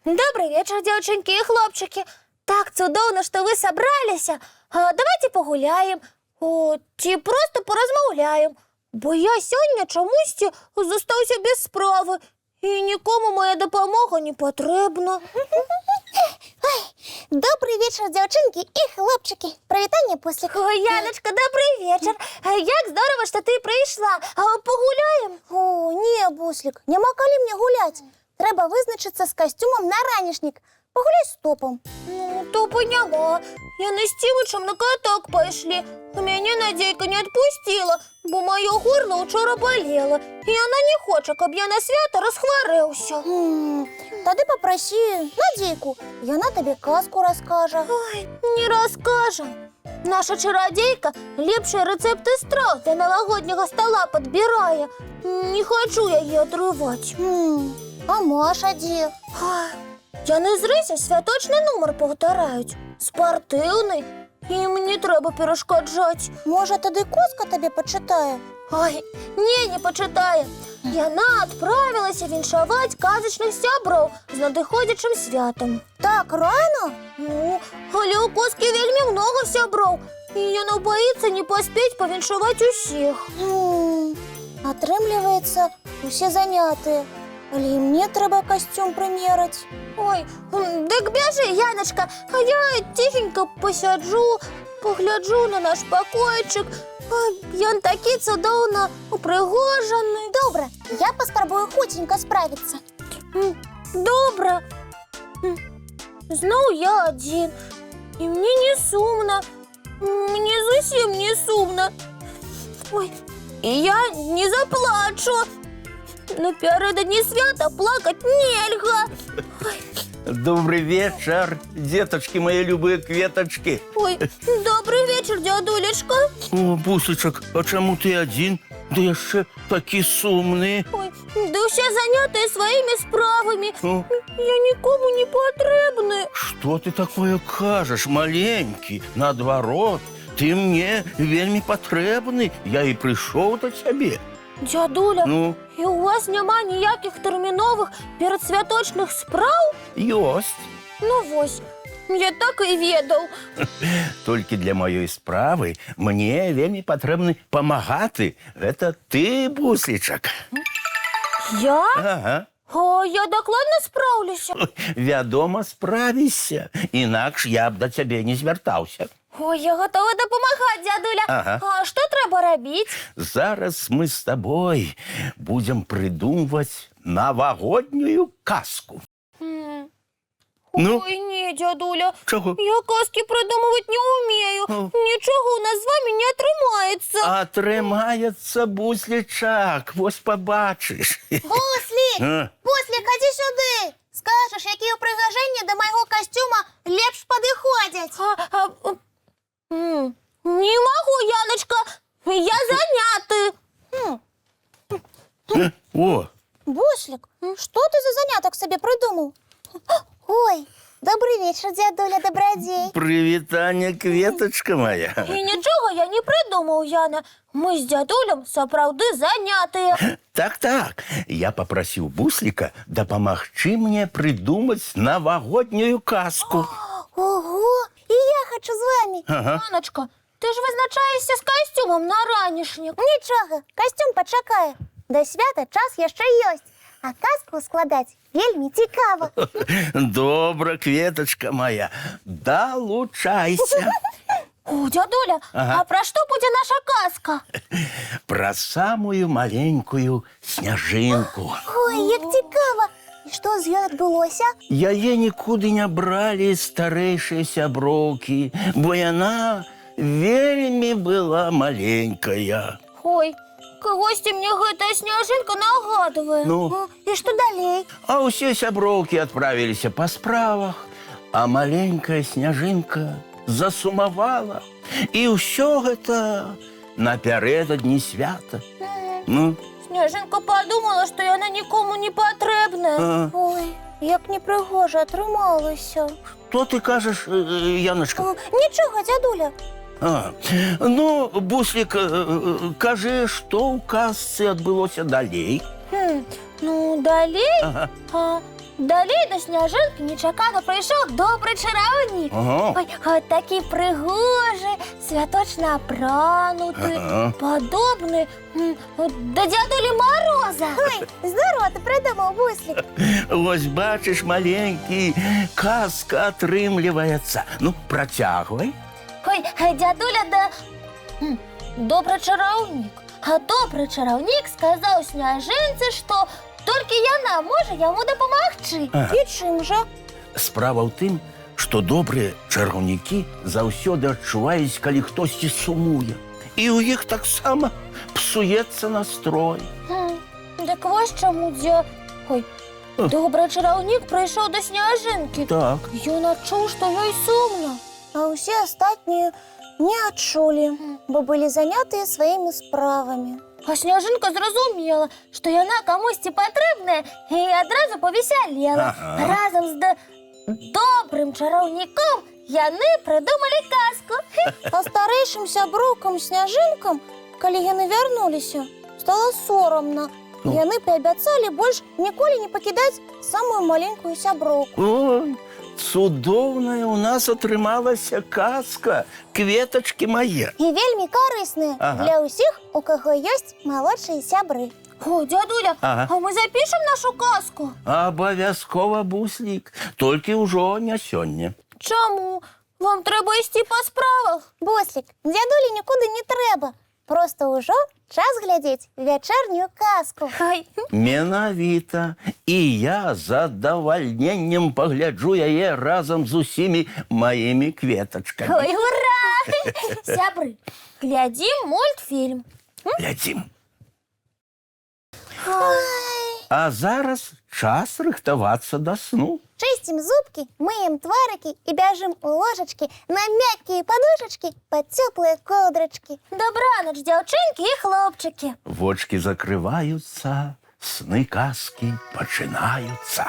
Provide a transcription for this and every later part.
Добрый вечер, девочки и хлопчики. Так чудовно, что вы собрались. Давайте погуляем, ці просто порозмовляємо. Бо я сьогодні чомусь зостався без справи, і нікому моя допомога не потрібна. Добрый вечер, девчонки и хлопчики. Привітання, Буслик. Яночка, добрий вечір. Як здорово, що ти прийшла. Погуляємо? О, ні, Буслик, нема коли мені гулять. Треба визначитися з костюмом на ранішник. Погуляй з топом. Ну, то поняла. Я не с Тимычем на каток пошли. Меня Надейка не отпустила, бо моє горло вчора болело. І вона не хоче, щоб я на свято розхворився. Тоді попроси Надійку, і вона тобі казку розкаже. Ой, не розкаже. Наша чародейка ліпші рецепти страв для новогоднього стола підбирає. Не хочу я її отривати. А Маша де? Ой, я не зрися, святочний номер повторяють. Спортивний. І мені треба перешкоджати. Може, тоді Коска тобі почитає? Ой, не почитає. Яна відправилася віншувати казочних сябров з надиходячим святом. Так рано? Ну, але у Коски вельми много сябров, і вона боїться не поспіть повіншувати усіх. Отрымливается, усі заняті. Але і мені треба костюм приміряти. Ой, так біжи, Яночка, а я тихенько посяджу, погляджу на наш покойчик. Він такий чудовно упригожений. Добре, я поспробую хутенько справитися. Добре. Знов я один. І мені не сумно. Мені зовсім не сумно. Ой, і я не заплачу. Напередодні свята плакать нельга. Добрый вечер, деточки мои любые кветочки. Ой, добрый вечер, дядулечка. О, Бусличок, а чому ти один? Да яшчэ такі сумні. Ой, да все заняті своїми справами. О. Я нікому не потрібна. Что ты такое кажешь, маленький? Наадварот, ты мне вельми патрэбны. Я і прийшов до тебе. Дядуля, Ну? і у вас нема ніяких термінових передсвяточних справ? Ёсть. Ну ось, я так і ведав. Толькі для моєї справи мне вельми патрэбны памагаты. Это ты, Бусличок. Я? Ага. А я докладно справлюся. Вядома, справішся. Інакш я б до цябе не звяртаўся. Ой, я готова допомагати, дядуля. Ага. А що треба робити? Зараз мы с тобой будем придумывать новогоднюю казку. Ну? Ой, ні, дядуля. Чого? Я казки придумувати не вмію. Нічого у нас з вами не отримається. Атрымаецца, Буслічак, вось побачиш. Буслик! Буслик, ходи сюди! Скажеш, які упригоження до моєго костюма лепш підходять. Не можу, Яночка. Я зайнятий. О, Буслик, що ти за заняток собі придумав? Ой, добрий вечір, дядуля Добродій. привітання, кветочка моя. І нічого я не придумав, Яна. Ми з дядулем сапраўды заняті. Так, я попросил Буслика допомогчи мне придумать новогоднюю казку. Ого, і я хочу з вами. Ага. Яночка, ти ж визначаєшся з костюмом на ранішнік. Нічого, костюм почекає. До свята час ще є. А казку складати вельми цікаво. Добра, кветочка моя, долучайся. О, дядуля, Ага. а про що буде наша казка? Про самую маленькую сняжинку. Ой, як цікаво. І що з ёй адбылося? Яе нікуди не брали старэйшыя сяброўкі, бо яна вельмі была маленькая. Ой, когось мне гэтая сняжинка нагадывае. Ну? І що далей? А ўсе сяброўкі адправіліся па справах, а маленькая сняжынка засумавала. І ўсё гэта напярэдадні свята. Ну, Сніжинка подумала, що вона нікому не потрібна. Ой, як непригоже трималася. Що ти кажеш, Яночка? Нічого, дядуля. Ну, Буслік, кажи, що у казці відбулося далі? Ну, далі, Ага. далі до Сніжинки нечакано прийшов добрий чарівник. Ага. Ой, от такий пригожий, святочно опранутий, Ага. подобний до дядулі Мороза. Ой, здорово, ти придумав, Буслік. Ось бачиш, маленький, казка отрымливається. Ну, протягуй. Ой, дядуля, добрий чарівник. А добрий чарівник сказав Сніжинці, що тільки вона може йому допомогти. І чим же? Справа в тим, що добрі чарівники завсёды адчувають, коли хтось сумує. І у їх так само псується настрой. Так ось чому Ой, добрий чарівник прийшов до Сніжинки. Так. Він чув, що їй сумно. А усі остатні не отчули, бо були зайняті своїми справами. А Сніжинка зрозуміла, що вона комусь потрібна, і одразу повеселіла. Ага. Разом з добрим чарівником вони придумали казку. А старейшим сябрукам Сніжинкам, коли вони вернулися, стало соромно. І вони пообіцяли більше ніколи не покидати саму маленьку сябруку. Ой, цудовная у нас атрымалася казка, кветочки мае. І вельми корисні Ага. для усіх, у кого є молодші сябри. О, дядуля, Ага. а ми запишемо нашу казку? Абавязкова, Буслік, толькі ўжо не сёння. Чому? Вам треба йти по справах. Буслік, дядулі нікуди не треба. Просто уже час глядіти вечірню казку. Ой, Менавіта. І я з задавальненнем пагляджу яе разам з усімі маімі кветачкамі. ой, ура! Сябры, глядім мультфільм. Глядзім. А зараз час рыхтавацца да сну. Чистим зубки, мыем тварики и бежим у ложечки на мягкие подушечки под теплые ковдрочки. Добраніч, дівчинки і хлопчики. Вочки закрываюцца, сны казкі пачынаюцца.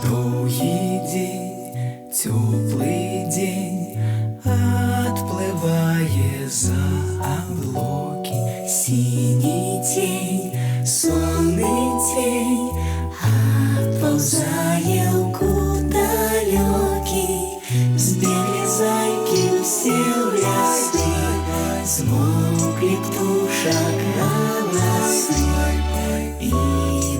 Долгий день, теплый день, отплывая за облаки. Синий тень, сонный тень, отползая куда далекий. Сбегли зайки все в лесы, смолкли птушек голосы. И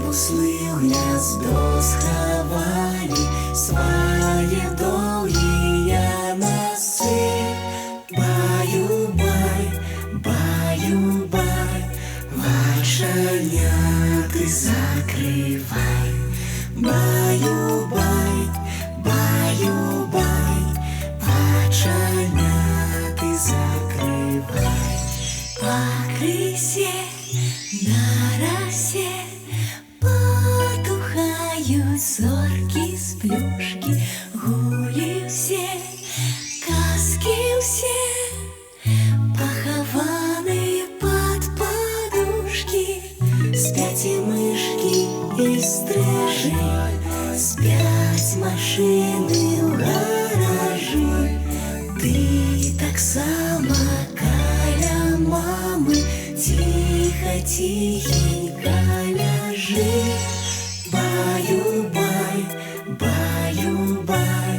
буслы в гнездо сховали свои долгие носы. Баю-бай, баю-бай, вошеняты закрывай. Баю-бай, баю-бай, вошеняты закрывай. По крысе на росе потухают зорки с плюшки. Гули все, казки все, похованы под подушки. Спят и мышки, и стрижи, спят машины в гаражи. Ты так само каля мамы, тихо-тихенько ляжи. Баю-бай, баю-бай,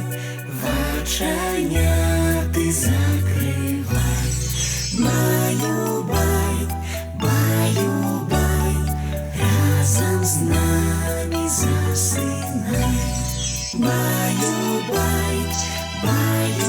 воченяты закрывай. Баю-бай, баю-бай, разом с нами засынай. Баю-бай, баю-бай.